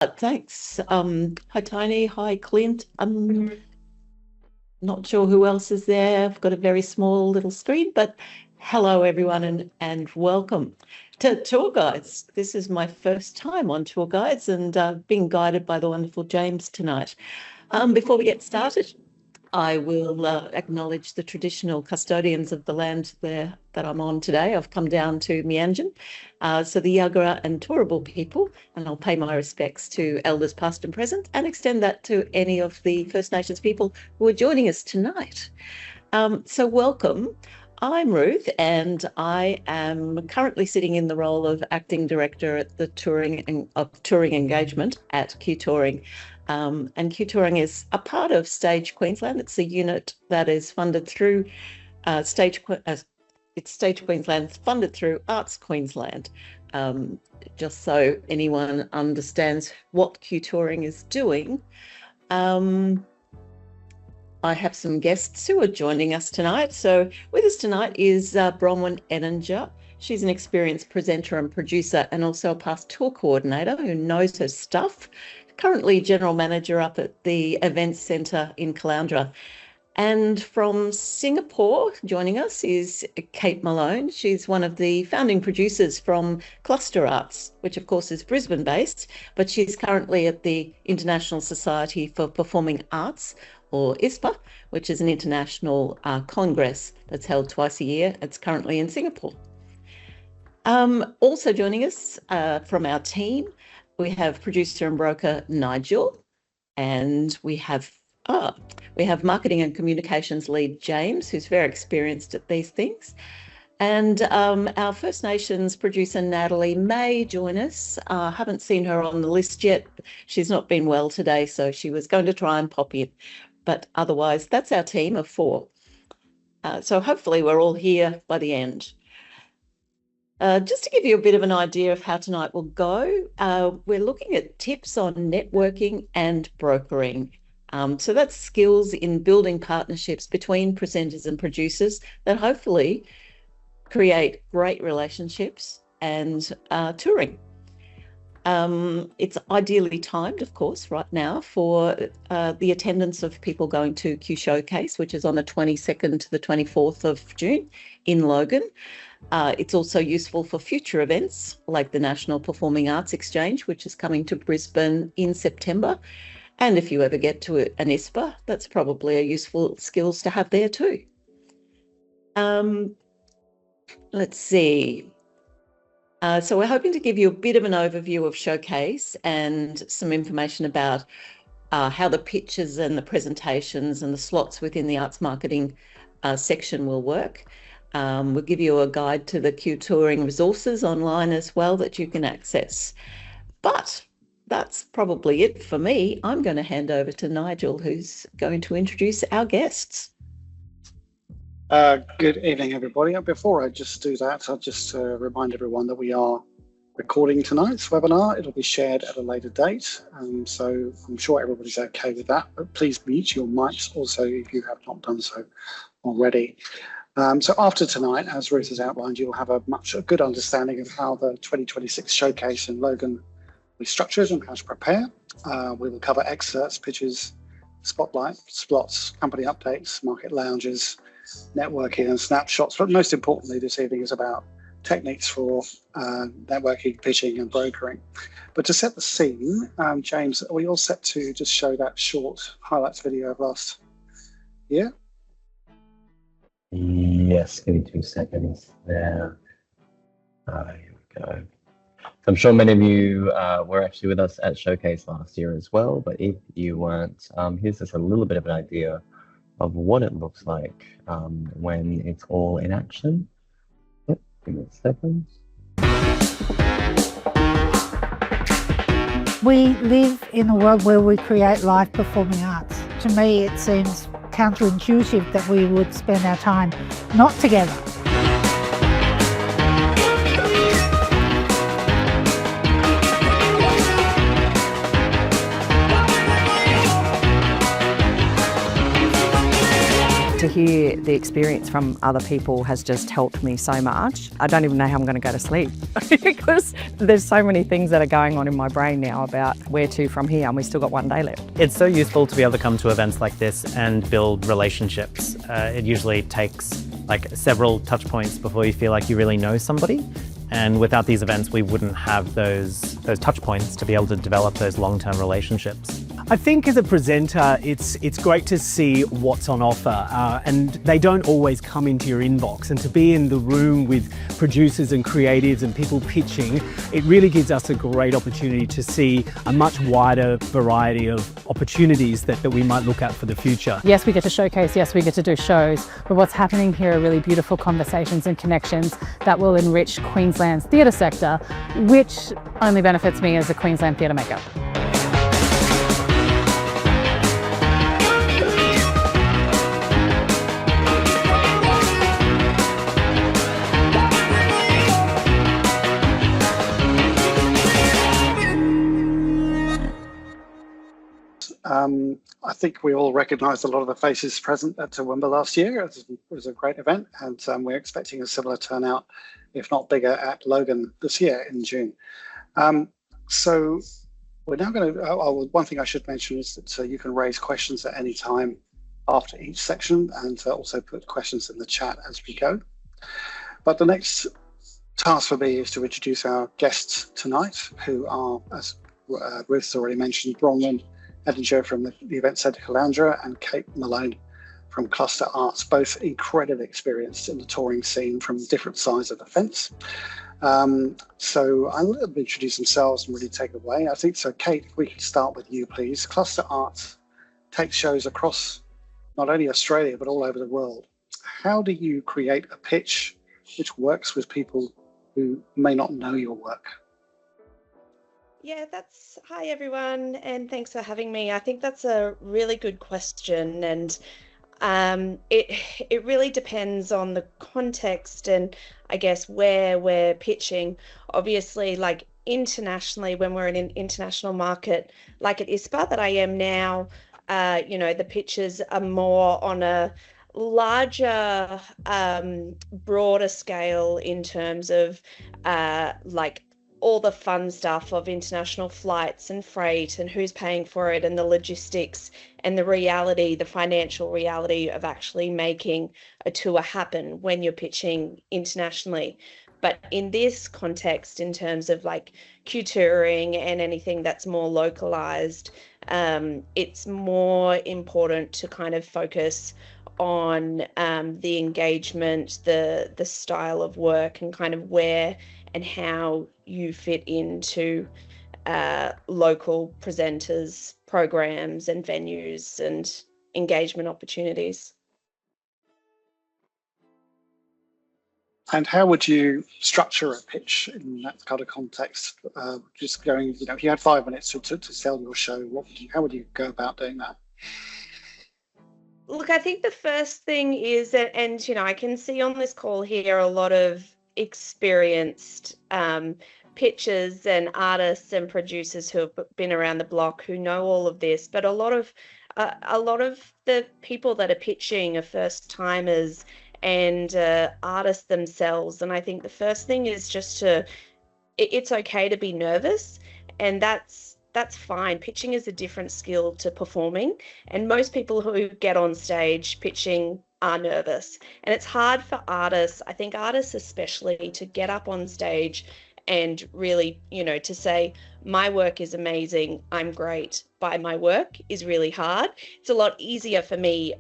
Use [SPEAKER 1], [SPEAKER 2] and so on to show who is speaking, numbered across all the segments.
[SPEAKER 1] Thanks. Hi, Tony. Hi, Clint. I'm not sure who else is there. I've got a very small little screen, but hello, everyone, and welcome to Tour Guides. This is my first time on Tour Guides and being guided by the wonderful James tonight. Before we get started, I will acknowledge the traditional custodians of the land that I'm on today. I've come down to Meanjin, so the Yagara and Turrbal people, and I'll pay my respects to elders past and present and extend that to any of the First Nations people who are joining us tonight. So welcome. I'm Ruth, and I am currently sitting in the role of Acting Director at the Touring Engagement at QTouring. And QTouring is a part of Stage Queensland. It's a unit that is funded through Stage Queensland, funded through Arts Queensland. Just so anyone understands what QTouring is doing. I have some guests who are joining us tonight. So with us tonight is Bronwyn Edinger. She's an experienced presenter and producer and also a past tour coordinator who knows her stuff. Currently General Manager up at the Events Centre in Caloundra. And from Singapore, joining us is Kate Malone. She's one of the founding producers from Cluster Arts, which of course is Brisbane-based, but she's currently at the International Society for Performing Arts, or ISPA, which is an international congress that's held twice a year. It's currently in Singapore. Also joining us from our team, we have producer and broker Nigel, and we have marketing and communications lead James, who's very experienced at these things. And our First Nations producer Natalie may join us. Haven't seen her on the list yet. She's not been well today, so she was going to try and pop in. But otherwise, that's our team of 4. So hopefully we're all here by the end. Just to give you a bit of an idea of how tonight will go, we're looking at tips on networking and brokering. So that's skills in building partnerships between presenters and producers that hopefully create great relationships and touring. It's ideally timed, of course, right now for the attendance of people going to QShowcase, which is on the 22nd to the 24th of June in Logan. It's also useful for future events like the National Performing Arts Exchange, which is coming to Brisbane in September. And if you ever get to an ISPA, that's probably a useful skills to have there too. Let's see. So we're hoping to give you a bit of an overview of Showcase and some information about how the pitches and the presentations and the slots within the arts marketing section will work. We'll give you a guide to the QTouring resources online as well that you can access. But that's probably it for me. I'm going to hand over to Nigel, who's going to introduce our guests.
[SPEAKER 2] Good evening, everybody. Before I just do that, I'll just remind everyone that we are recording tonight's webinar. It'll be shared at a later date, so I'm sure everybody's okay with that. But please mute your mics also if you have not done so already. So after tonight, as Ruth has outlined, you'll have a good understanding of how the 2026 showcase in Logan will be structured and how to prepare. We will cover excerpts, pitches, spotlight, spots, company updates, market lounges, networking and snapshots. But most importantly, this evening is about techniques for networking, pitching and brokering. But to set the scene, James, are we all set to just show that short highlights video of last year?
[SPEAKER 3] Yes, give me 2 seconds there. Here we go. So I'm sure many of you were actually with us at Showcase last year as well, but if you weren't, here's just a little bit of an idea of what it looks like when it's all in action. Yep, give me a second.
[SPEAKER 4] We live in a world where we create live performing arts. To me, it seems counterintuitive that we would spend our time not together.
[SPEAKER 5] to hear the experience from other people has just helped me so much. I don't even know how I'm going to go to sleep because there's so many things that are going on in my brain now about where to from here, and we've still got one day left.
[SPEAKER 6] It's so useful to be able to come to events like this and build relationships. It usually takes like several touch points before you feel like you really know somebody. And without these events, we wouldn't have those touch points to be able to develop those long-term relationships.
[SPEAKER 7] I think as a presenter, it's great to see what's on offer, and they don't always come into your inbox. And to be in the room with producers and creatives and people pitching, it really gives us a great opportunity to see a much wider variety of opportunities that we might look at for the future.
[SPEAKER 8] Yes, we get to showcase, yes, we get to do shows, but what's happening here are really beautiful conversations and connections that will enrich Queensland's theatre sector, which only benefits me as a Queensland theatre maker.
[SPEAKER 2] I think we all recognised a lot of the faces present at Toowoomba last year. It was a great event, and we're expecting a similar turnout, if not bigger, at Logan this year in June. So we're now going to, one thing I should mention is that you can raise questions at any time after each section, and also put questions in the chat as we go. But the next task for me is to introduce our guests tonight, who are, as Ruth's already mentioned, Bronwyn Edinger from the Event Centre Caloundra and Kate Malone from Cluster Arts, both incredibly experienced in the touring scene from different sides of the fence. So I'll let them introduce themselves and really take it away. I think so. Kate, if we could start with you, please. Cluster Arts takes shows across not only Australia, but all over the world. How do you create a pitch which works with people who may not know your work?
[SPEAKER 9] Yeah, hi everyone, and thanks for having me. I think that's a really good question, and it really depends on the context and I guess where we're pitching. Obviously, like internationally, when we're in an international market, like at ISPA that I am now, the pitches are more on a larger, broader scale in terms of like all the fun stuff of international flights and freight and who's paying for it and the logistics and the reality, the financial reality of actually making a tour happen when you're pitching internationally. But in this context, in terms of like QTouring and anything that's more localized, it's more important to kind of focus on the engagement, the style of work, and kind of where and how you fit into local presenters, programs and venues and engagement opportunities.
[SPEAKER 2] And how would you structure a pitch in that kind of context? Just going, if you had 5 minutes to sell your show, how would you go about doing that?
[SPEAKER 9] Look, I think the first thing is that, and I can see on this call here a lot of experienced pitchers and artists and producers who have been around the block who know all of this, but a lot of the people that are pitching are first timers and artists themselves. And I think the first thing is just it's okay to be nervous, and that's fine. Pitching is a different skill to performing, and most people who get on stage pitching are nervous. And it's hard for artists, I think artists especially, to get up on stage and really, to say, my work is amazing, I'm great, by my work is really hard. It's a lot easier for me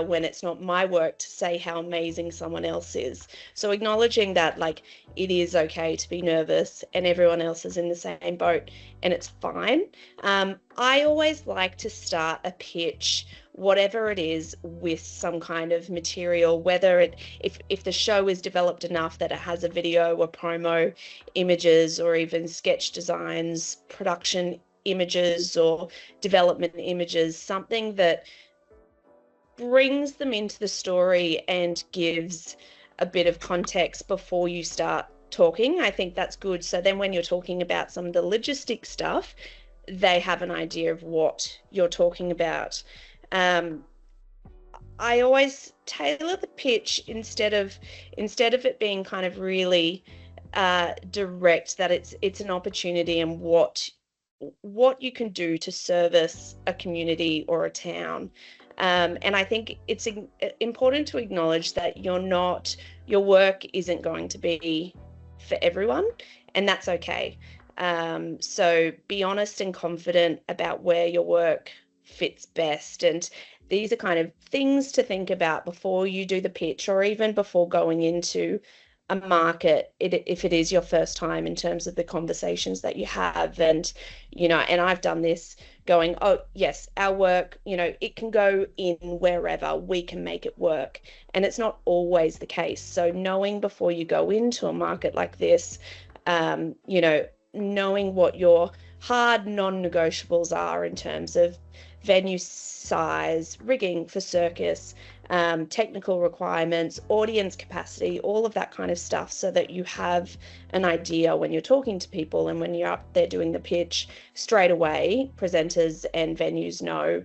[SPEAKER 9] when it's not my work to say how amazing someone else is. So acknowledging that, like, it is okay to be nervous and everyone else is in the same boat and it's fine. I always like to start a pitch, whatever it is, with some kind of material, whether if the show is developed enough that it has a video or promo images or even sketch designs, production images or development images, something that brings them into the story and gives a bit of context before you start talking. I think that's good. So then when you're talking about some of the logistic stuff, they have an idea of what you're talking about. I always tailor the pitch instead of it being kind of really direct, that it's an opportunity and what you can do to service a community or a town. And I think it's important to acknowledge that your work isn't going to be for everyone, and that's okay. So be honest and confident about where your work fits best. And these are kind of things to think about before you do the pitch, or even before going into a market, if it is your first time, in terms of the conversations that you have. And, and I've done this, going, oh, yes, our work, it can go in wherever, we can make it work. And it's not always the case. So knowing before you go into a market like this, knowing what your hard non-negotiables are in terms of venue size, rigging for circus, technical requirements, audience capacity, all of that kind of stuff, so that you have an idea when you're talking to people, and when you're up there doing the pitch, straight away presenters and venues know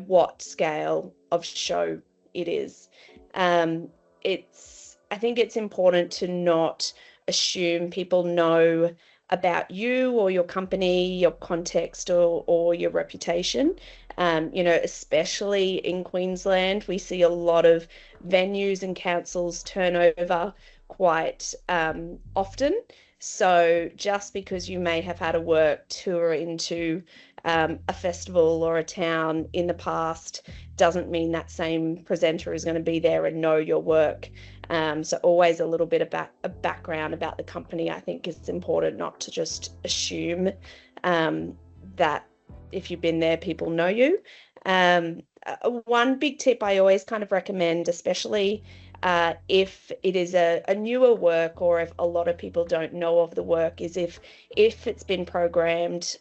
[SPEAKER 9] what scale of show it is. I think it's important to not assume people know about you or your company, your context, or your reputation. Especially in Queensland, we see a lot of venues and councils turn over quite often. So just because you may have had a work tour into a festival or a town in the past doesn't mean that same presenter is going to be there and know your work. So always a little bit about a background about the company. I think it's important not to just assume that if you've been there, people know you. One big tip I always kind of recommend, especially if it is a newer work, or if a lot of people don't know of the work, is if it's been programmed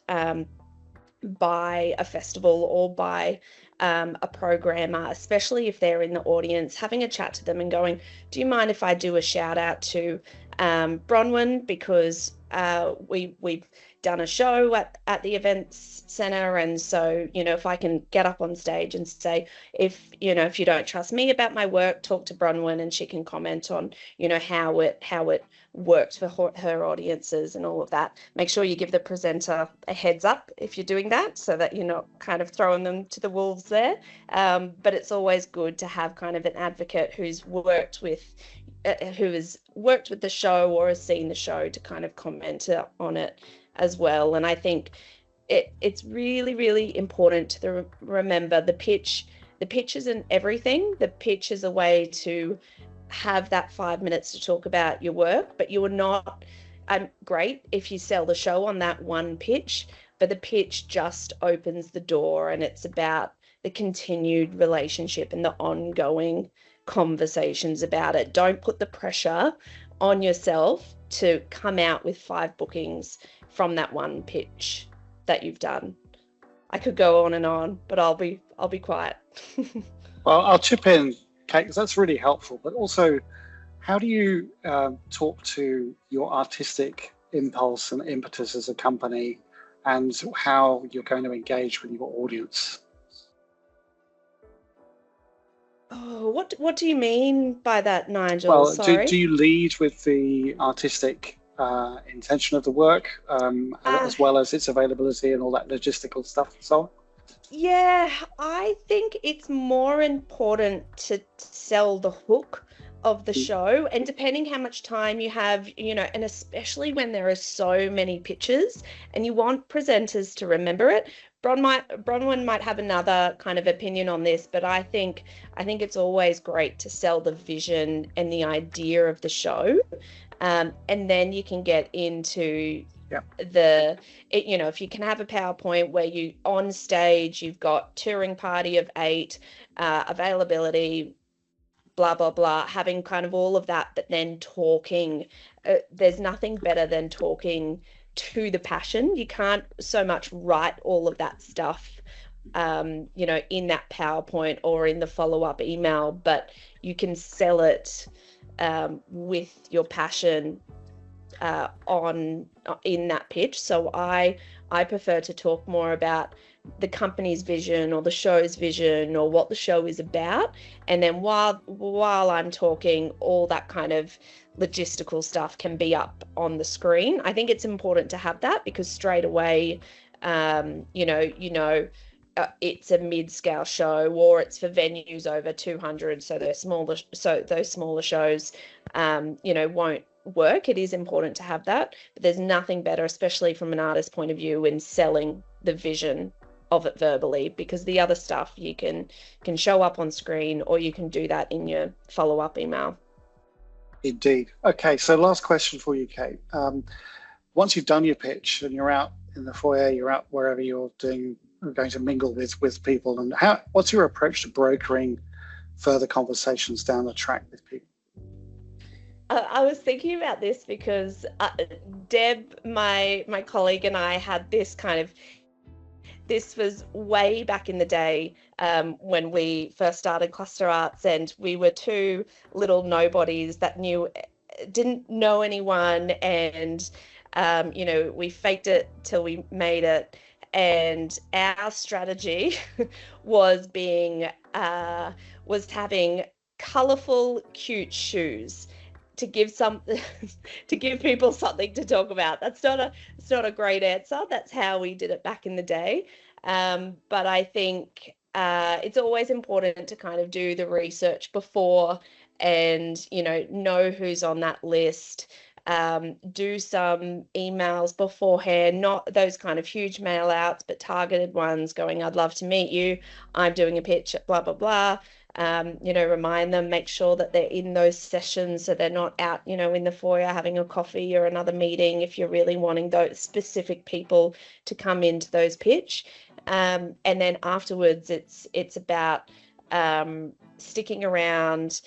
[SPEAKER 9] by a festival or by a programmer, especially if they're in the audience, having a chat to them and going, do you mind if I do a shout out to Bronwyn, because we've done a show at the events center, and so if I can get up on stage and say, if you don't trust me about my work, talk to Bronwyn and she can comment on how it worked for her audiences and all of that. Make sure you give the presenter a heads up if you're doing that, so that you're not kind of throwing them to the wolves there. But it's always good to have kind of an advocate who has worked with the show or has seen the show to kind of comment on it as well. And I think it's really, really important to remember the pitch isn't everything. The pitch is a way to have that 5 minutes to talk about your work, but you are not great if you sell the show on that one pitch. But the pitch just opens the door, and it's about the continued relationship and the ongoing conversations about it. Don't put the pressure on yourself to come out with 5 bookings from that one pitch that you've done. I could go on and on, but I'll be quiet.
[SPEAKER 2] Well, I'll chip in, Kate, because that's really helpful. But also, how do you talk to your artistic impulse and impetus as a company, and how you're going to engage with your audience?
[SPEAKER 9] Oh, what do you mean by that, Nigel?
[SPEAKER 2] Well,
[SPEAKER 9] Sorry.
[SPEAKER 2] do you lead with the artistic intention of the work, as well as its availability and all that logistical stuff and so on?
[SPEAKER 9] Yeah, I think it's more important to sell the hook of the show, and depending how much time you have, and especially when there are so many pitches and you want presenters to remember it. Bronwyn might have another kind of opinion on this, but I think it's always great to sell the vision and the idea of the show, and then you can get into if you can have a PowerPoint where you on stage you've got touring party of 8, availability, blah blah blah, having kind of all of that, but then talking. There's nothing better than talking to the passion. You can't so much write all of that stuff in that PowerPoint or in the follow-up email, but you can sell it with your passion in that pitch. So I I prefer to talk more about the company's vision or the show's vision or what the show is about. And then while I'm talking, all that kind of logistical stuff can be up on the screen. I think it's important to have that because straight away, it's a mid-scale show or it's for venues over 200. So those smaller shows, won't work. It is important to have that, but there's nothing better, especially from an artist's point of view, in selling the vision of it verbally, because the other stuff you can show up on screen or you can do that in your follow-up email.
[SPEAKER 2] Indeed. Okay, so last question for you, Kate. Once you've done your pitch and you're out in the foyer, you're out wherever you're going to mingle with people, and what's your approach to brokering further conversations down the track with people?
[SPEAKER 9] I was thinking about this because Deb, my colleague, and I had this this was way back in the day when we first started Cluster Arts, and we were two little nobodies that didn't know anyone, and we faked it till we made it. And our strategy was having colourful, cute shoes to give people something to talk about. It's not a great answer. That's how we did it back in the day. But I think it's always important to kind of do the research before and, know who's on that list. Do some emails beforehand, not those kind of huge mail outs, but targeted ones going, I'd love to meet you. I'm doing a pitch at blah, blah, blah. Remind them, make sure that they're in those sessions so they're not out, in the foyer having a coffee or another meeting if you're really wanting those specific people to come into those pitch. And then afterwards, it's about sticking around,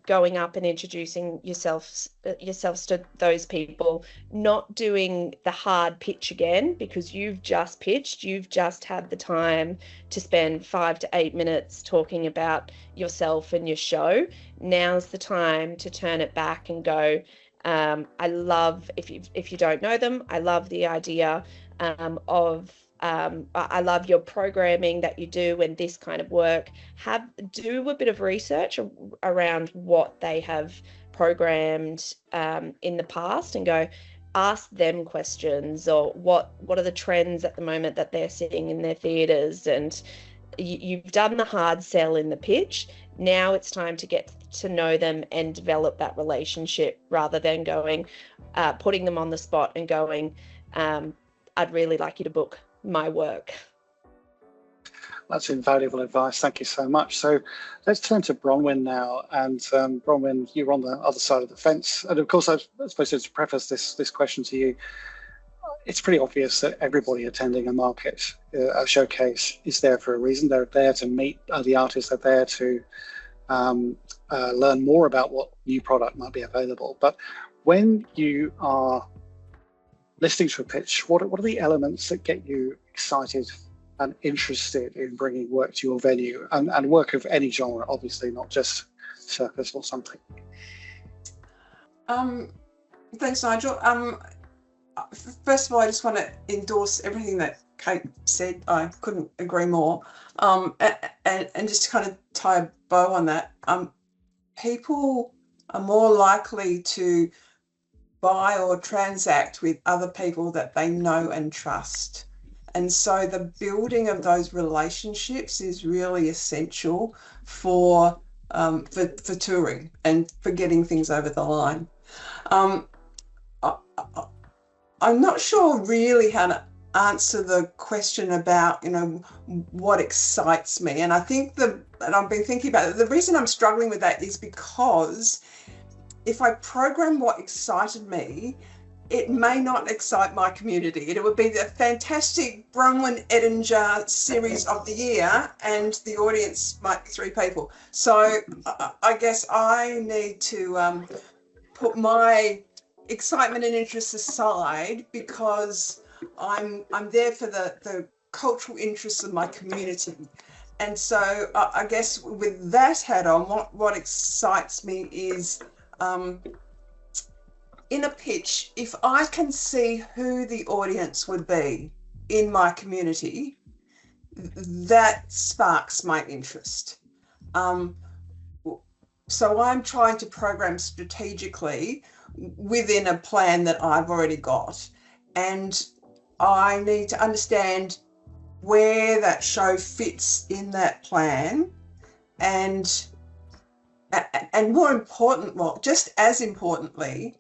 [SPEAKER 9] going up and introducing yourselves to those people, not doing the hard pitch again because you've just pitched, you've just had the time to spend 5 to 8 minutes talking about yourself and your show. Now's the time to turn it back and go, I love, if you don't know them, I love the idea I love your programming that you do and this kind of work. Do a bit of research around what they have programmed in the past and go ask them questions, or what are the trends at the moment that they're seeing in their theatres. And you've done the hard sell in the pitch. Now it's time to get to know them and develop that relationship rather than putting them on the spot and going, I'd really like you to book my work.
[SPEAKER 2] That's invaluable advice. Thank you so much. So let's turn to Bronwyn now. And Bronwyn, you're on the other side of the fence. And of course, I suppose to preface this question to you, it's pretty obvious that everybody attending a showcase is there for a reason. They're there to meet the artists. They're there to learn more about what new product might be available. But when you are listening to a pitch, what are the elements that get you excited and interested in bringing work to your venue, and work of any genre, obviously, not just circus or something?
[SPEAKER 10] Thanks, Nigel. First of all, I just want to endorse everything that Kate said. I couldn't agree more. And just to kind of tie a bow on that, people are more likely to buy or transact with other people that they know and trust. And so the building of those relationships is really essential for touring and for getting things over the line. I'm not sure really how to answer the question about, what excites me. And I think and I've been thinking about it, the reason I'm struggling with that is because if I program what excited me, it may not excite my community. It would be the fantastic Bronwyn Edinger series of the year, and the audience might be 3 people. So I guess I need to put my excitement and interest aside because I'm there for the cultural interests of my community. And so I guess with that hat on, what excites me is in a pitch, if I can see who the audience would be in my community, that sparks my interest. So I'm trying to program strategically within a plan that I've already got, and I need to understand where that show fits in that plan, and more important, well, just as importantly,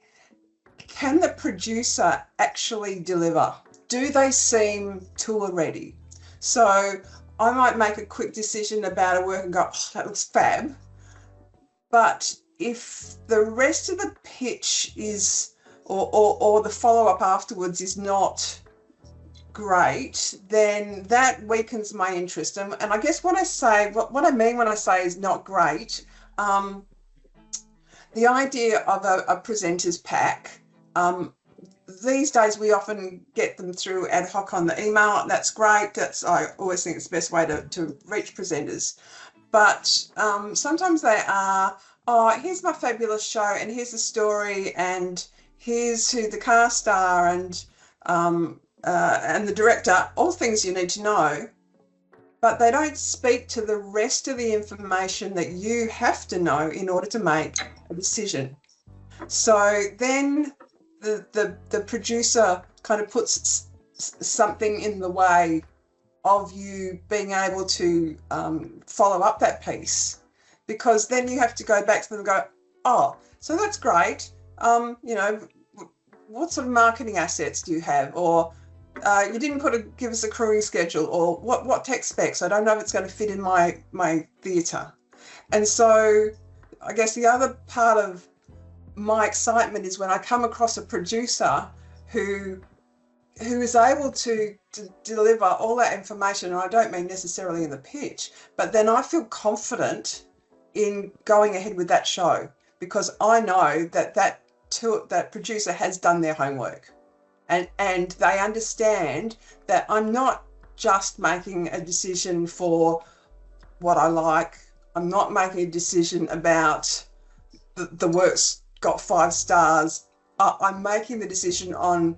[SPEAKER 10] can the producer actually deliver? Do they seem tour ready? So I might make a quick decision about a work and go, oh, that looks fab. But if the rest of the pitch is, or the follow-up afterwards is not great, then that weakens my interest. And I guess what I mean when I say is not great, the idea of a presenter's pack, these days we often get them through ad hoc on the email. That's great. I always think it's the best way to reach presenters. But sometimes they are, oh, here's my fabulous show, and here's the story, and here's who the cast are, and the director, all things you need to know. But they don't speak to the rest of the information that you have to know in order to make a decision. So then the producer kind of puts something in the way of you being able to follow up that piece, because then you have to go back to them and go, oh, so that's great. You know, what sort of marketing assets do you have? Or you didn't give us a crewing schedule, or what tech specs? I don't know if it's going to fit in my theatre. And so I guess the other part of my excitement is when I come across a producer who is able to deliver all that information, and I don't mean necessarily in the pitch, but then I feel confident in going ahead with that show, because I know that producer has done their homework, and they understand that I'm not just making a decision for what I like. I'm not making a decision about the work's got 5 stars. I'm making the decision on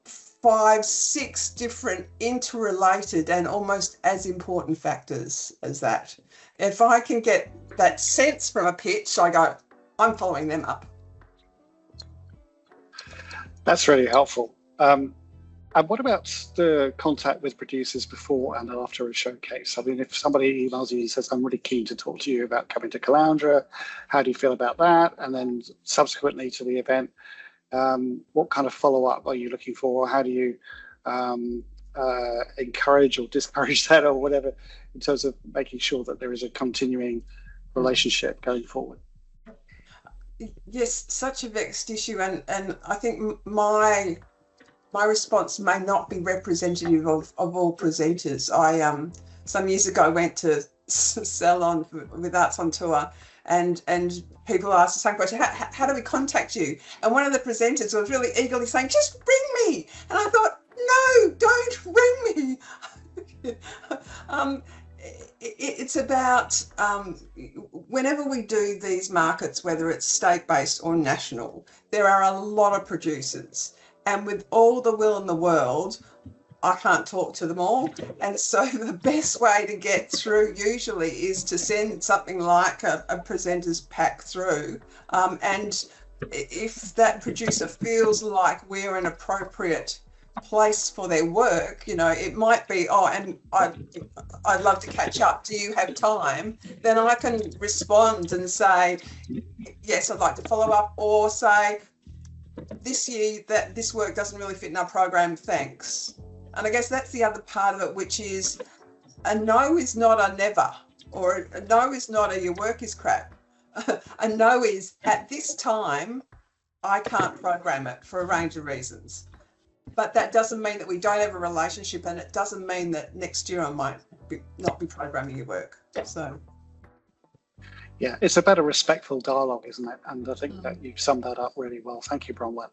[SPEAKER 10] 5, 6 different interrelated and almost as important factors as that. If I can get that sense from a pitch, I go, I'm following them up.
[SPEAKER 2] That's really helpful. And what about the contact with producers before and after a showcase? I mean, if somebody emails you and says, I'm really keen to talk to you about coming to Caloundra, how do you feel about that? And then subsequently to the event, what kind of follow-up are you looking for? How do you encourage or discourage that, or whatever, in terms of making sure that there is a continuing relationship going forward?
[SPEAKER 10] Yes, such a vexed issue, and I think my response may not be representative of all presenters. I some years ago went to Salon with Arts on Tour, and people asked the same question, how do we contact you? And one of the presenters was really eagerly saying, just ring me. And I thought, no, don't ring me. It's about whenever we do these markets, whether it's state-based or national, there are a lot of producers. And with all the will in the world, I can't talk to them all. And so the best way to get through usually is to send something like a presenter's pack through. And if that producer feels like we're an appropriate place for their work, you know, it might be, oh, and I'd love to catch up. Do you have time? Then I can respond and say, yes, I'd like to follow up, or say, this year that this work doesn't really fit in our program, thanks. And I guess that's the other part of it, which is a no is not a never, or a no is not a your work is crap. A no is, at this time, I can't program it for a range of reasons. But that doesn't mean that we don't have a relationship, and it doesn't mean that next year I might not be programming your work. So.
[SPEAKER 2] Yeah, it's about a respectful dialogue, isn't it? And I think that you've summed that up really well. Thank you, Bronwyn.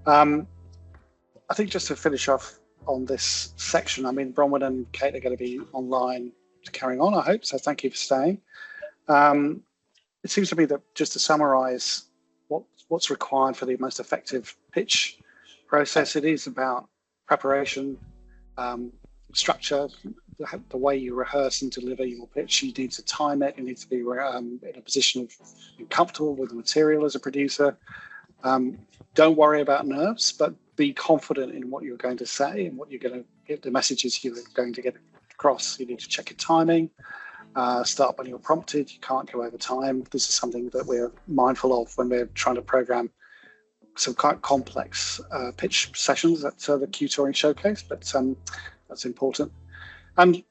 [SPEAKER 2] I think just to finish off on this section, I mean, Bronwyn and Kate are going to be online to carrying on, I hope. So thank you for staying. It seems to me that, just to summarise, what what's required for the most effective pitch process. It is about preparation, structure, the way you rehearse and deliver your pitch. You need to time it. You need to be in a position of being comfortable with the material as a producer. Don't worry about nerves, but be confident in what you're going to say and what you're going to get, the messages you're going to get across. You need to check your timing. Start when you're prompted. You can't go over time. This is something that we're mindful of when we're trying to program some quite complex pitch sessions at the QTouring Showcase, but that's important. And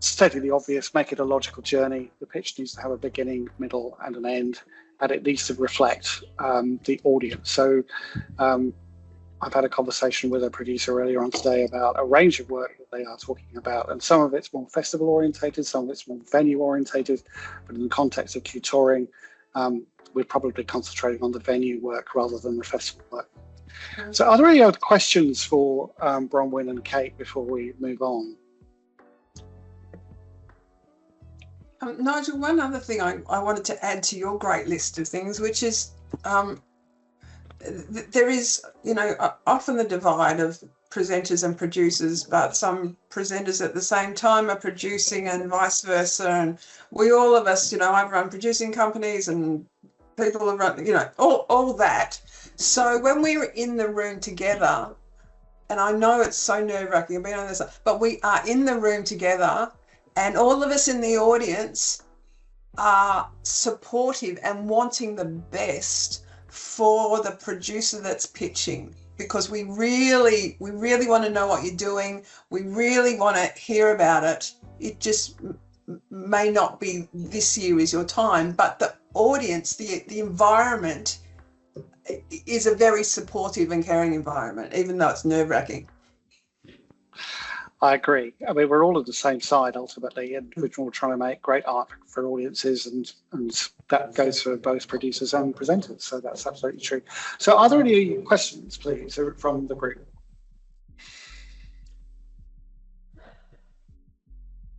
[SPEAKER 2] stating the obvious, make it a logical journey. The pitch needs to have a beginning, middle, and an end, and it needs to reflect the audience. So I've had a conversation with a producer earlier on today about a range of work that they are talking about, and some of it's more festival orientated, some of it's more venue orientated, but in the context of QTouring, we're probably concentrating on the venue work rather than the festival work. So are there any other questions for Bronwyn and Kate before we move on?
[SPEAKER 10] Nigel, one other thing I wanted to add to your great list of things, which is there is, often the divide of presenters and producers, but some presenters at the same time are producing and vice versa. And all of us, I've run producing companies and people have run, all that. So when we were in the room together, and I know it's so nerve-wracking, I've been on this, but we are in the room together, and all of us in the audience are supportive and wanting the best for the producer that's pitching, because we really want to know what you're doing. We really want to hear about it. It just may not be this year is your time, but the audience, the environment is a very supportive and caring environment, even though it's nerve-wracking.
[SPEAKER 2] I agree. I mean, we're all on the same side ultimately, and we're all trying to make great art for audiences, and that goes for both producers and presenters. So that's absolutely true. So are there any questions, please, from the group?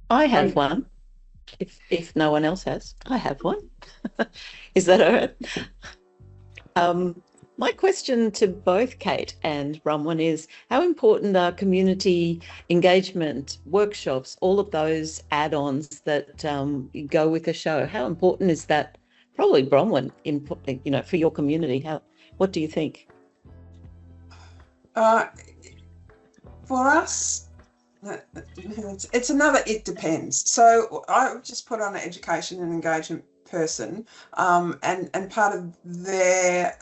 [SPEAKER 1] I have one. If no one else has, I have one. Is that all right? My question to both Kate and Bronwyn is, how important are community engagement, workshops, all of those add-ons that go with a show? How important is that? Probably Bronwyn, for your community. What do you think?
[SPEAKER 10] For us, it's another, it depends. So I just put on an education and engagement person, and part of their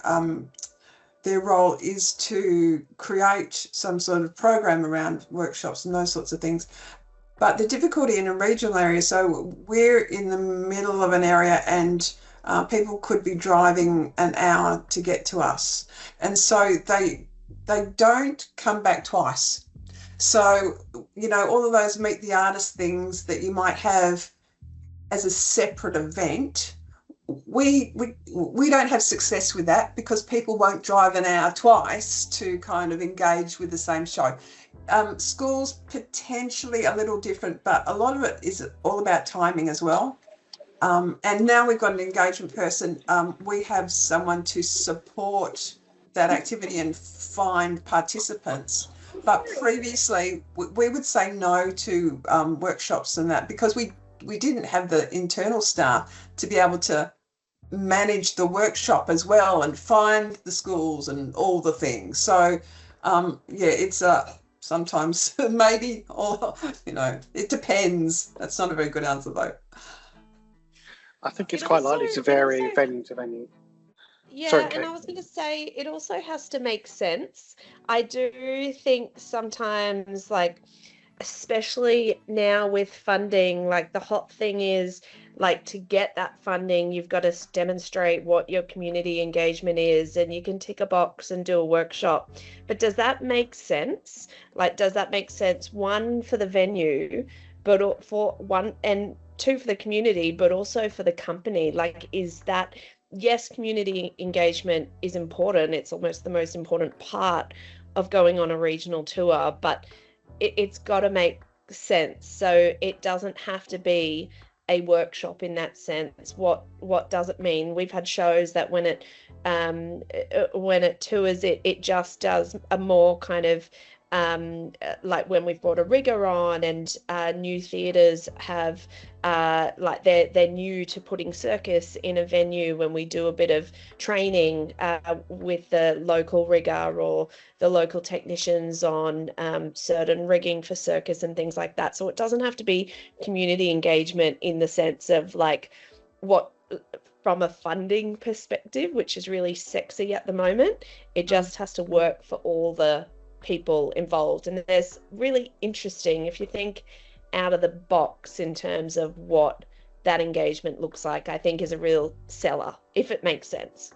[SPEAKER 10] role is to create some sort of program around workshops and those sorts of things. But the difficulty in a regional area, so we're in the middle of an area, and people could be driving an hour to get to us, and so they don't come back twice. So all of those meet the artist things that you might have as a separate event, we don't have success with that, because people won't drive an hour twice to kind of engage with the same show. Schools potentially a little different, but a lot of it is all about timing as well. And now we've got an engagement person. We have someone to support that activity and find participants. But previously we would say no to workshops and that, because we didn't have the internal staff to be able to manage the workshop as well and find the schools and all the things. So it's sometimes maybe, or it depends. That's not a very good answer though.
[SPEAKER 2] I think it's quite likely to vary venue to venue.
[SPEAKER 9] Yeah,
[SPEAKER 2] Sorry,
[SPEAKER 9] and I was going to say, it also has to make sense. I do think sometimes, especially now with funding, the hot thing is, to get that funding, you've got to demonstrate what your community engagement is, and you can tick a box and do a workshop. But does that make sense? Does that make sense? One, for the venue, but for one, and two, for the community, but also for the company. Is that, yes, community engagement is important. It's almost the most important part of going on a regional tour, but it's got to make sense. So it doesn't have to be a workshop in that sense. What does it mean? We've had shows that when it tours, it just does a more kind of like when we've brought a rigger on, and new theatres have like they're new to putting circus in a venue. When we do a bit of training with the local rigger or the local technicians on certain rigging for circus and things like that. So it doesn't have to be community engagement in the sense of like what from a funding perspective, which is really sexy at the moment. It just has to work for all the people involved. And there's really interesting, if you think out of the box in terms of what that engagement looks like, I think is a real seller, if it makes sense.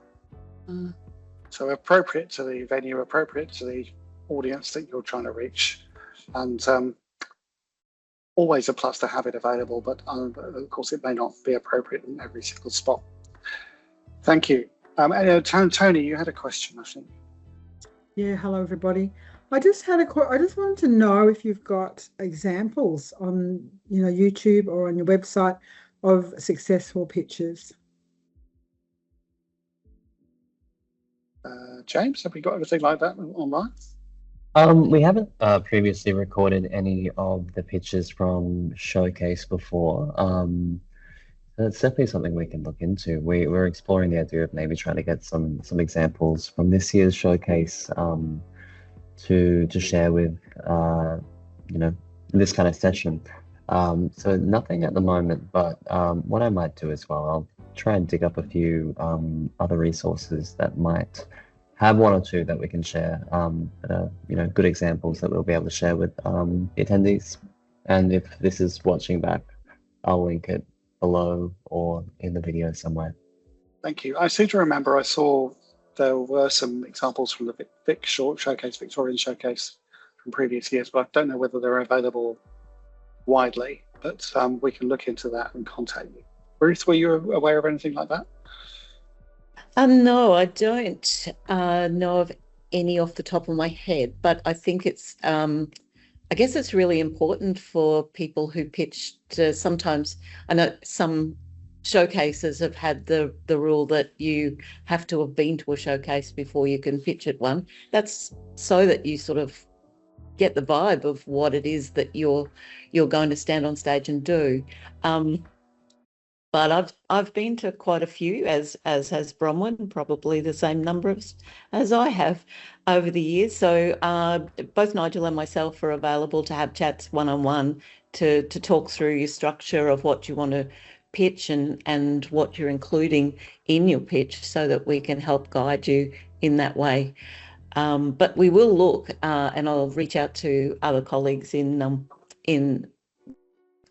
[SPEAKER 2] So appropriate to the venue, appropriate to the audience that you're trying to reach, and always a plus to have it available, but of course it may not be appropriate in every single spot. Thank you. Tony, you had a question, I think.
[SPEAKER 11] Yeah, hello everybody. I just wanted to know if you've got examples on YouTube or on your website of successful pitches.
[SPEAKER 2] James, have we got anything like that online?
[SPEAKER 3] We haven't previously recorded any of the pitches from Showcase before. That's definitely something we can look into. We're exploring the idea of maybe trying to get some examples from this year's Showcase to share with this kind of session. So nothing at the moment, but what I might do as well, I'll try and dig up a few other resources that might have one or two that we can share, that are good examples that we'll be able to share with the attendees. And if this is watching back, I'll link it below or in the video somewhere.
[SPEAKER 2] Thank you. I seem to remember I saw there were some examples from the Victorian Showcase from previous years, but I don't know whether they're available widely, but we can look into that and contact you. Ruth, were you aware of anything like that?
[SPEAKER 1] No, I don't know of any off the top of my head, but I think it's, I guess it's really important for people who pitch to sometimes, I know some showcases have had the rule that you have to have been to a showcase before you can pitch at one. That's so that you sort of get the vibe of what it is that you're going to stand on stage and do. But I've been to quite a few, as has Bronwyn, probably the same number as I have over the years. So both Nigel and myself are available to have chats one-on-one to talk through your structure of what you want to pitch and what you're including in your pitch, so that we can help guide you in that way. But we will look, and I'll reach out to other colleagues in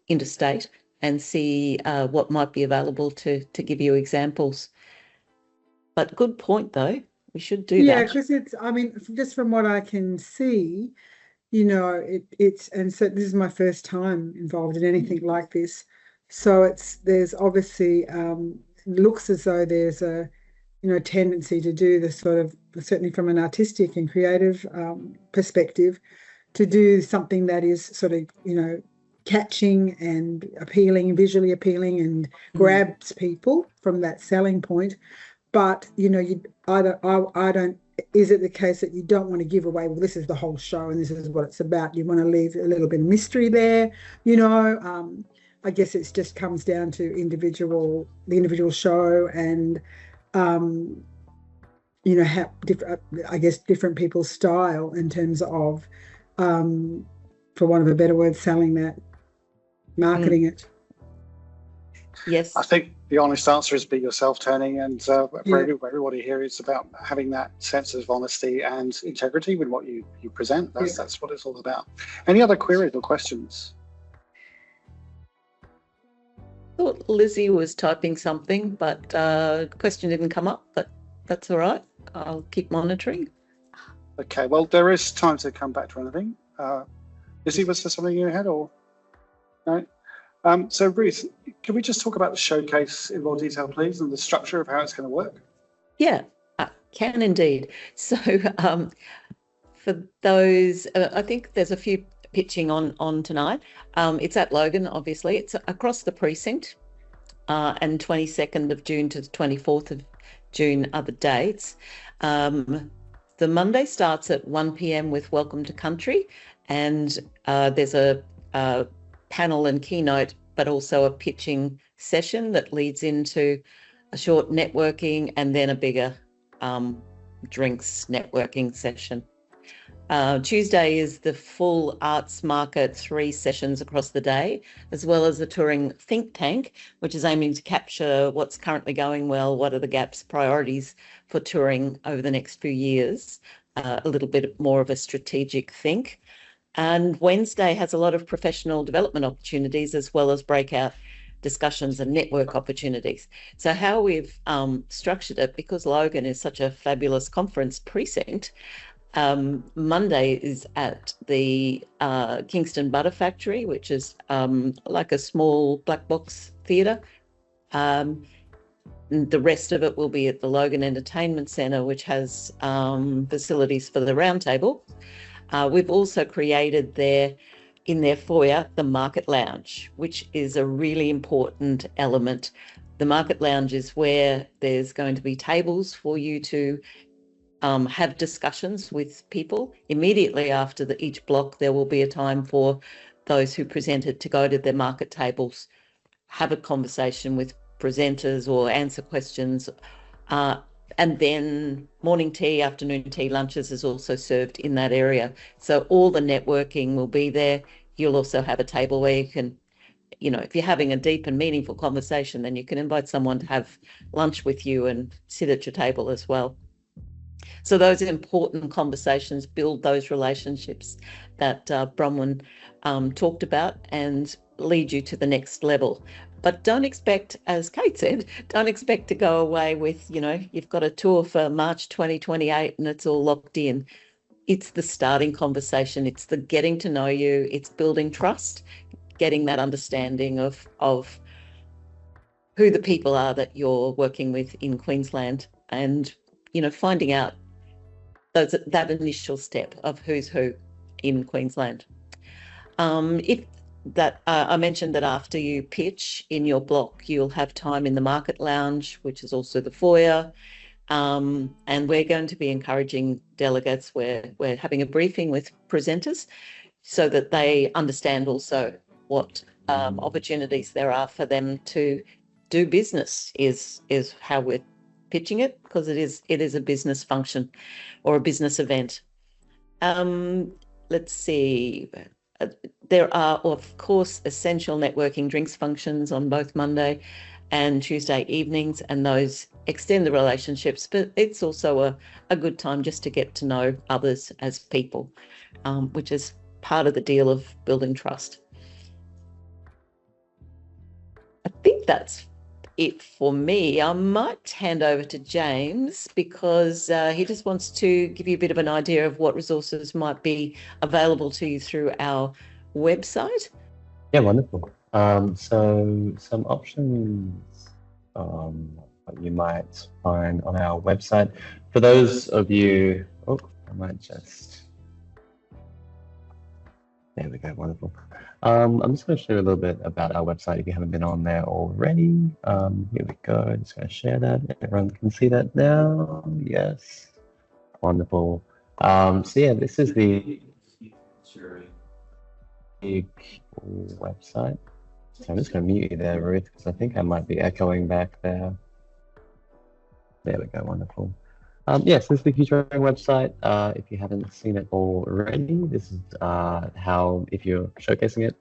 [SPEAKER 1] interstate and see what might be available to give you examples. But good point, though. We should do that.
[SPEAKER 11] Yeah, because it's, I mean, just from what I can see, it's, and so this is my first time involved in anything like this. So there's obviously, looks as though there's a, tendency to do the sort of, certainly from an artistic and creative perspective, to do something that is sort of, catching and appealing, visually appealing, and grabs people from that selling point. But, I don't, is it the case that you don't want to give away, well, this is the whole show and this is what it's about? You want to leave a little bit of mystery there, I guess it just comes down to the individual show and, how different people's style in terms of, for want of a better word, selling that, marketing it.
[SPEAKER 1] Yes.
[SPEAKER 2] I think the honest answer is be yourself, Tony, and for everybody here, it's about having that sense of honesty and integrity with what you present. That's what it's all about. Any other queries or questions?
[SPEAKER 1] I thought Lizzie was typing something, but question didn't come up, but that's all right. I'll keep monitoring.
[SPEAKER 2] Okay, well, there is time to come back to anything. Lizzie, was there something you had, or no? So Ruth, can we just talk about the showcase in more detail, please, and the structure of how it's going to work?
[SPEAKER 1] Yeah, I can indeed. So for those, I think there's a few pitching on tonight. It's at Logan, obviously. It's across the precinct, and 22nd of June to the 24th of June are the dates. The Monday starts at 1 p.m. with Welcome to Country, and there's a panel and keynote, but also a pitching session that leads into a short networking and then a bigger drinks networking session. Tuesday is the full arts market, 3 sessions across the day, as well as a touring think tank, which is aiming to capture what's currently going well, what are the gaps, priorities for touring over the next few years, a little bit more of a strategic think. And Wednesday has a lot of professional development opportunities, as well as breakout discussions and network opportunities. So how we've structured it, because Logan is such a fabulous conference precinct, Monday is at the Kingston Butter Factory, which is like a small black box theatre. The rest of it will be at the Logan Entertainment Centre, which has facilities for the roundtable. We've also created there, in their foyer, the Market Lounge, which is a really important element. The Market Lounge is where there's going to be tables for you to have discussions with people. Immediately after each block, there will be a time for those who presented to go to their market tables, have a conversation with presenters or answer questions. And then morning tea, afternoon tea, lunches is also served in that area. So all the networking will be there. You'll also have a table where you can, if you're having a deep and meaningful conversation, then you can invite someone to have lunch with you and sit at your table as well. So those important conversations build those relationships that Bronwyn talked about and lead you to the next level. But don't expect, as Kate said, don't expect to go away with, you've got a tour for March 2028 and it's all locked in. It's the starting conversation. It's the getting to know you. It's building trust, getting that understanding of who the people are that you're working with in Queensland, and, finding out that initial step of who's who in Queensland. I mentioned that after you pitch in your block, you'll have time in the Market Lounge, which is also the foyer. And we're going to be encouraging delegates. We're having a briefing with presenters so that they understand also what opportunities there are for them to do business is how we're pitching it, because it is a business function or a business event. Let's see. There are, of course, essential networking drinks functions on both Monday and Tuesday evenings, and those extend the relationships, but it's also a good time just to get to know others as people, which is part of the deal of building trust. I think that's it for me. I might hand over to James, because he just wants to give you a bit of an idea of what resources might be available to you through our website.
[SPEAKER 3] Yeah, wonderful. So some options that you might find on our website. For those of you, there we go, wonderful. I'm just going to share a little bit about our website if you haven't been on there already. Here we go. I'm just going to share that. Everyone can see that now. Yes. Wonderful. So yeah, this is the big website. So I'm just going to mute you there, Ruth, because I think I might be echoing back there. There we go. Wonderful. Yes, this is the QTouring website. If you haven't seen it already, this is how, if you're showcasing it,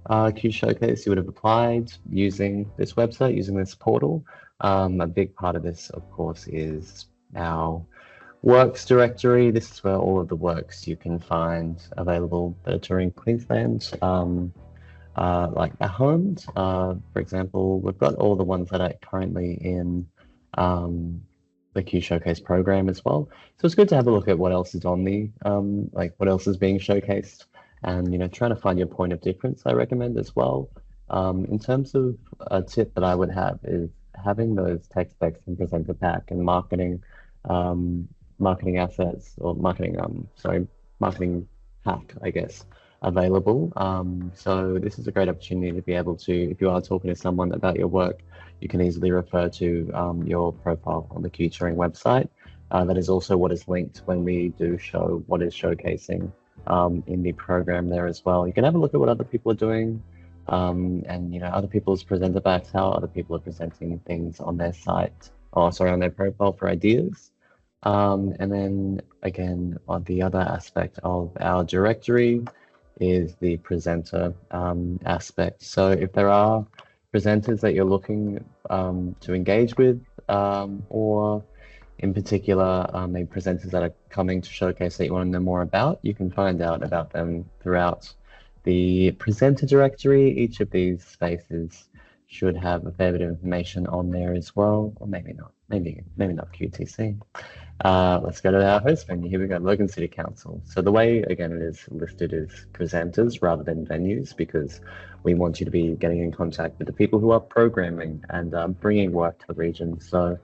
[SPEAKER 3] QShowcase, you would have applied using this website, using this portal. A big part of this, of course, is our works directory. This is where all of the works you can find available that are touring Queensland, like our homes. For example, we've got all the ones that are currently in the QShowcase program as well. So it's good to have a look at what else is on the, like what else is being showcased, and trying to find your point of difference, I recommend as well. In terms of a tip that I would have is having those tech specs and presenter pack and marketing assets, or marketing hack, I guess, available. So this is a great opportunity to be able to, if you are talking to someone about your work, you can easily refer to your profile on the QTouring website. That is also what is linked when we do show what is showcasing in the program there as well. You can have a look at what other people are doing, and other people's presenter backs, how other people are presenting things on their site, or sorry, on their profile for ideas. And then again, on the other aspect of our directory is the presenter aspect. So if there are presenters that you're looking to engage with, or in particular, maybe presenters that are coming to showcase that you want to know more about, you can find out about them throughout the presenter directory. Each of these spaces should have a fair bit of information on there as well, or maybe not, maybe not QTC. Let's go to our host venue. Here we go, Logan City Council. So the way, again, it is listed is presenters rather than venues, because we want you to be getting in contact with the people who are programming and bringing work to the region. So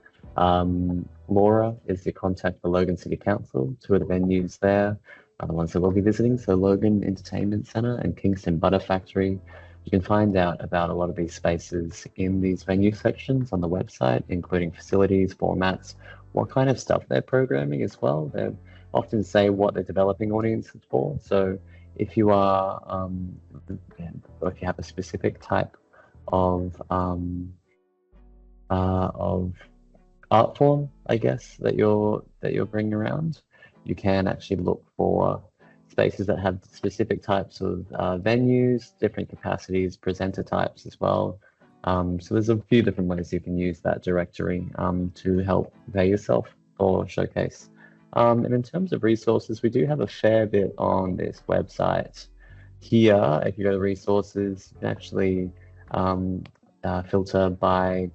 [SPEAKER 3] Laura is the contact for Logan City Council. Two of the venues there are the ones that we'll be visiting. So Logan Entertainment Centre and Kingston Butter Factory. You can find out about a lot of these spaces in these venue sections on the website, including facilities, formats, what kind of stuff they're programming as well. They often say what they're developing audiences for. So if you are, or if you have a specific type of art form, I guess, that you're bringing around, you can actually look for spaces that have specific types of venues, different capacities, presenter types as well. So there's a few different ways you can use that directory to help prepare yourself for Showcase. And in terms of resources, we do have a fair bit on this website. Here, if you go to resources, you can actually filter by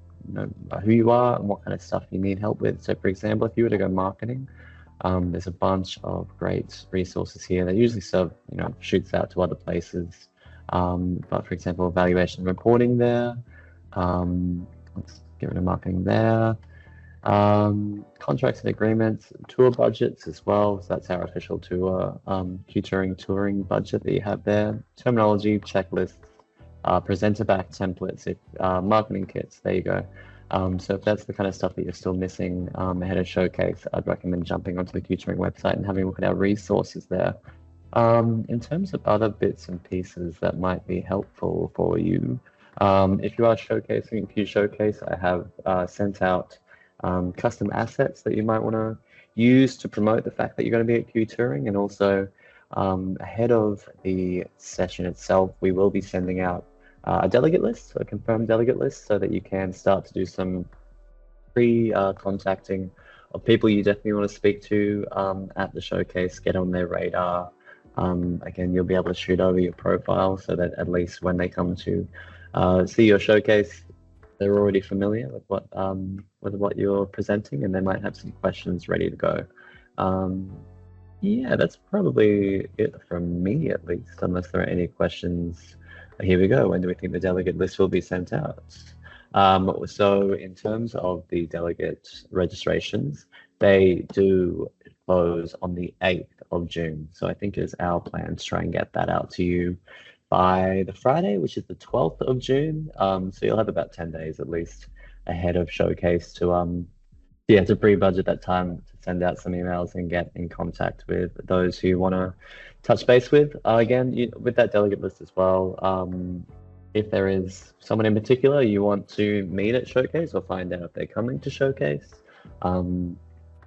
[SPEAKER 3] who you are and what kind of stuff you need help with. So for example, if you were to go marketing, there's a bunch of great resources here that usually serve, shoots out to other places. But for example, evaluation and reporting there. Let's get rid of marketing there. Contracts and agreements, tour budgets as well. So that's our official tour, QTouring touring budget that you have there. Terminology, checklists, presenter back templates, marketing kits, there you go. So if that's the kind of stuff that you're still missing ahead of Showcase, I'd recommend jumping onto the QTouring website and having a look at our resources there. In terms of other bits and pieces that might be helpful for you, if you are showcasing in QShowcase, I have sent out custom assets that you might want to use to promote the fact that you're going to be at QTouring. And also ahead of the session itself, we will be sending out a delegate list, a confirmed delegate list, so that you can start to do some pre-contacting of people you definitely want to speak to at the showcase, get on their radar. Again, you'll be able to shoot over your profile so that at least when they come to see your showcase, they're already familiar with what you're presenting, and they might have some questions ready to go. Yeah, that's probably it from me, at least, unless there are any questions. Here we go. When do we think the delegate list will be sent out? So in terms of the delegate registrations, they do close on the 8th of June. So I think it's our plan to try and get that out to you by the Friday, which is the 12th of June. So you'll have about 10 days at least ahead of Showcase to pre-budget that time to send out some emails and get in contact with those who you want to touch base with. Again, with that delegate list as well, if there is someone in particular you want to meet at Showcase or find out if they're coming to Showcase,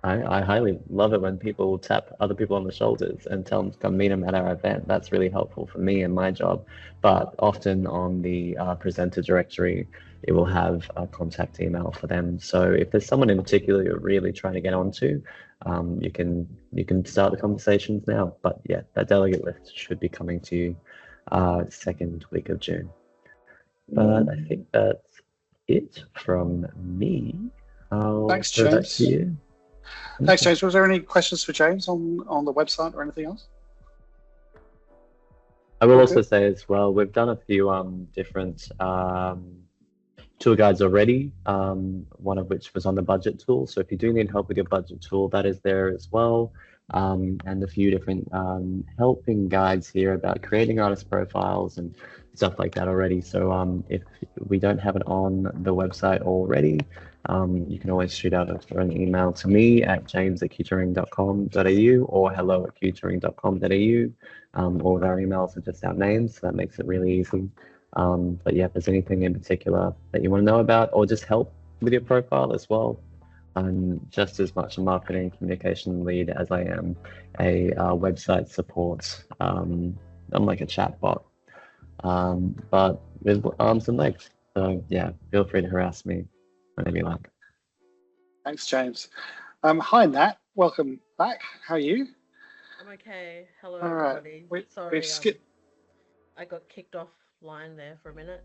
[SPEAKER 3] I highly love it when people tap other people on the shoulders and tell them to come meet them at our event. That's really helpful for me and my job. But often on the presenter directory, it will have a contact email for them. So if there's someone in particular you're really trying to get onto, you can start the conversations now. But yeah, that delegate list should be coming to you second week of June. But I think that's it from me.
[SPEAKER 2] Thanks, James. Thanks, James. Was there any questions for James on the website or anything else?
[SPEAKER 3] I will also say as well, we've done a few different tour guides already, one of which was on the budget tool. So if you do need help with your budget tool, that is there as well. and a few different helping guides here about creating artist profiles and stuff like that already. So if we don't have it on the website already, you can always shoot out an email to me at james@qtouring.com.au or hello@qtouring.com.au. All of our emails are just our names, so that makes it really easy. But yeah, if there's anything in particular that you want to know about or just help with your profile as well, I'm just as much a marketing communication lead as I am a website support. I'm like a chat bot, but with arms and legs. So yeah, feel free to harass me whenever you like.
[SPEAKER 2] Thanks, James. Hi, Nat. Welcome back. How are you?
[SPEAKER 12] I'm okay. Hello,
[SPEAKER 2] All right.
[SPEAKER 12] everybody. Sorry,
[SPEAKER 2] We've skipped.
[SPEAKER 12] I got kicked offline there for a minute.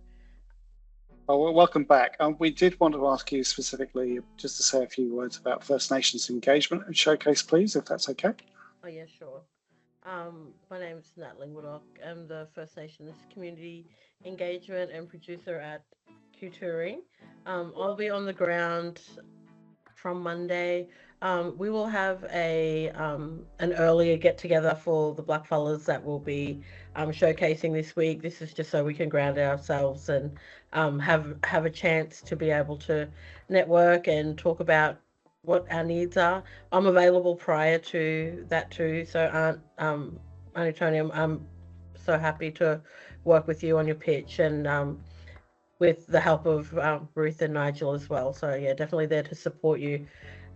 [SPEAKER 2] Well, welcome back. We did want to ask you specifically just to say a few words about First Nations engagement and showcase, please, if that's okay.
[SPEAKER 12] Oh, yeah, sure. My name is Natalie Woodcock. I'm the First Nations community engagement and producer at QTouring. I'll be on the ground from Monday. We will have an earlier get together for the blackfellas that will be showcasing this week. This is just so we can ground ourselves and have a chance to be able to network and talk about what our needs are. I'm available prior to that too. So Auntie Tony, I'm so happy to work with you on your pitch and with the help of Ruth and Nigel as well. So yeah, definitely there to support you.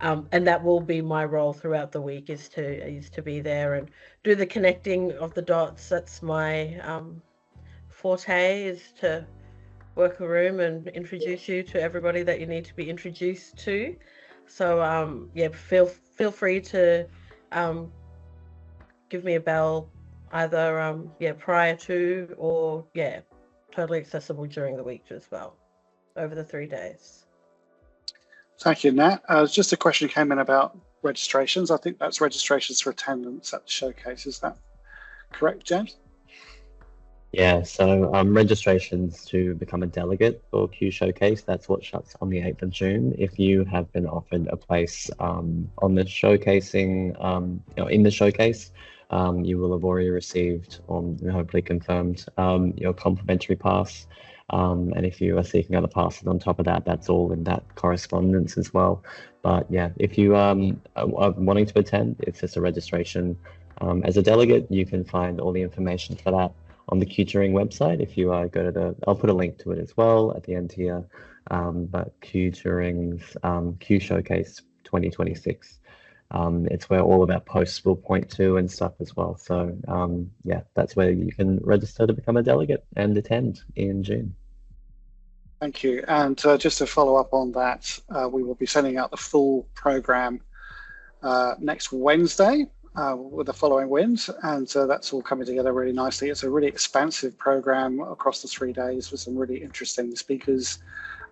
[SPEAKER 12] And that will be my role throughout the week is to be there and do the connecting of the dots. That's my forte, is to work a room and introduce you to everybody that you need to be introduced to. So yeah, feel free to give me a bell either prior to or totally accessible during the week as well, over the 3 days.
[SPEAKER 2] Thank you, Nat. Just a question came in about registrations. I think that's registrations for attendance at the showcase. Is that correct, James?
[SPEAKER 3] Yeah, so registrations to become a delegate for Q Showcase, that's what shuts on the 8th of June. If you have been offered a place on the showcasing, in the showcase, you will have already received, or hopefully confirmed, your complimentary pass. And if you are seeking other passes on top of that, that's all in that correspondence as well. But yeah, if you are wanting to attend, it's just a registration. As a delegate, you can find all the information for that on the QTouring website. If you go to I'll put a link to it as well at the end here. But QTouring's Q Showcase 2026. It's where all of our posts will point to and stuff as well. So yeah, that's where you can register to become a delegate and attend in June.
[SPEAKER 2] Thank you. And just to follow up on that, we will be sending out the full program next Wednesday with the following winds, and that's all coming together really nicely. It's a really expansive program across the 3 days with some really interesting speakers,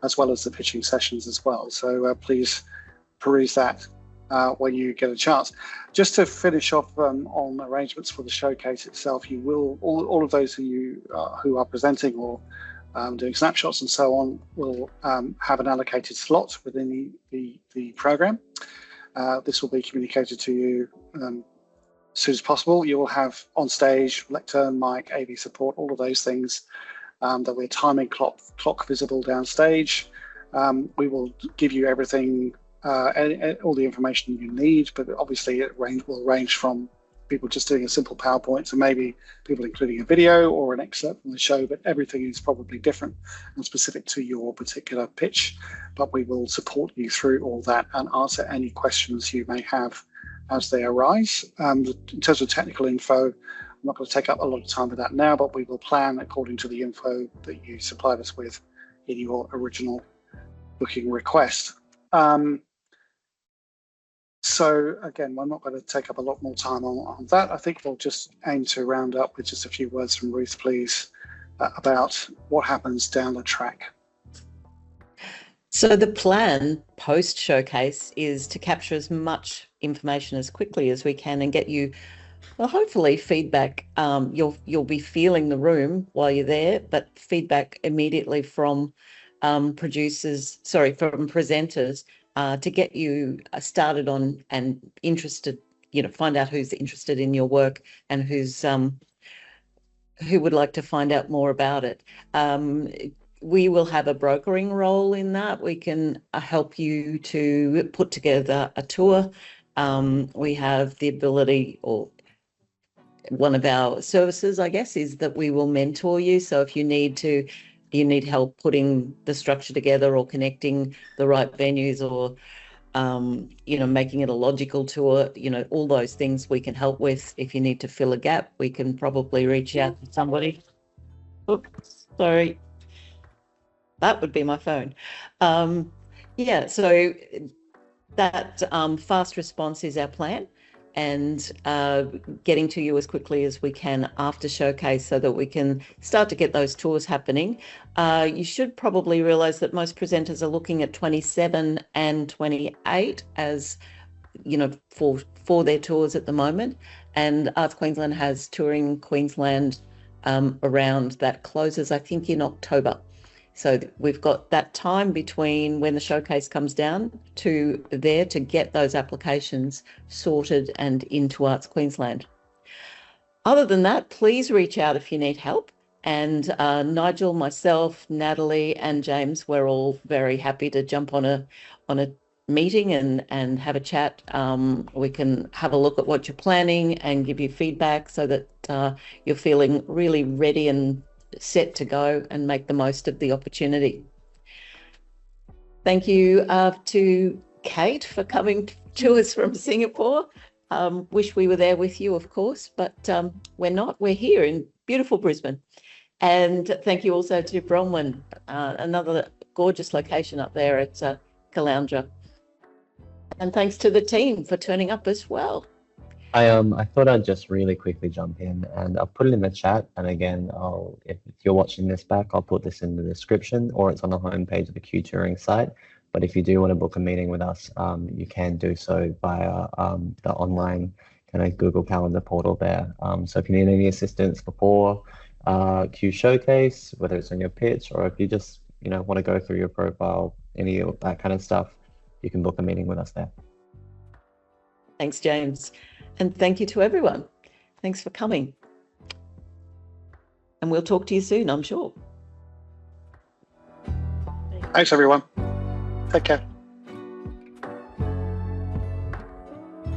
[SPEAKER 2] as well as the pitching sessions as well. So please peruse that when you get a chance. Just to finish off on arrangements for the showcase itself, you will all of those who are presenting or doing snapshots and so on will have an allocated slot within the program. This will be communicated to you as soon as possible. You will have on stage lectern, mic, AV support, all of those things. There'll be a timing clock visible downstage. We will give you everything, all the information you need, but obviously it will range from people just doing a simple PowerPoint to maybe people including a video or an excerpt from the show, but everything is probably different and specific to your particular pitch. But we will support you through all that and answer any questions you may have as they arise. In terms of technical info, I'm not going to take up a lot of time with that now, but we will plan according to the info that you supplied us with in your original booking request. So again, we're not going to take up a lot more time on that. I think we'll just aim to round up with just a few words from Ruth, please, about what happens down the track.
[SPEAKER 1] So the plan post showcase is to capture as much information as quickly as we can and get you, well, hopefully feedback. You'll be feeling the room while you're there, but feedback immediately from presenters to get you started on and interested find out who's interested in your work and who would like to find out more about it. We will have a brokering role in that. We can help you to put together a tour. We have the ability, or one of our services, I guess, is that we will mentor you. So if you need help putting the structure together or connecting the right venues or making it a logical tour, all those things we can help with. If you need to fill a gap, we can probably reach out to somebody. Oops, sorry. That would be my phone. So that fast response is our plan, and getting to you as quickly as we can after showcase so that we can start to get those tours happening. You should probably realise that most presenters are looking at 27 and 28 as, for their tours at the moment. And Arts Queensland has Touring Queensland around that closes, I think, in October. So we've got that time between when the showcase comes down to there to get those applications sorted and into Arts Queensland. Other than that, please reach out if you need help. And Nigel, myself, Natalie and James, we're all very happy to jump on a meeting and have a chat. We can have a look at what you're planning and give you feedback so that you're feeling really ready and set to go and make the most of the opportunity. Thank you to Kate for coming to us from Singapore. Wish we were there with you, of course, but we're not. We're here in beautiful Brisbane. And thank you also to Bronwyn, another gorgeous location up there at Caloundra. And thanks to the team for turning up as well.
[SPEAKER 3] I thought I'd just really quickly jump in, and I'll put it in the chat. And again, if you're watching this back, I'll put this in the description, or it's on the homepage of the QTouring site. But if you do want to book a meeting with us, you can do so via the online kind of Google Calendar portal there. So if you need any assistance before QShowcase, whether it's on your pitch or if you just want to go through your profile, any of that kind of stuff, you can book a meeting with us there.
[SPEAKER 1] Thanks, James. And thank you to everyone. Thanks for coming. And we'll talk to you soon, I'm sure.
[SPEAKER 2] Thanks, everyone. Take care.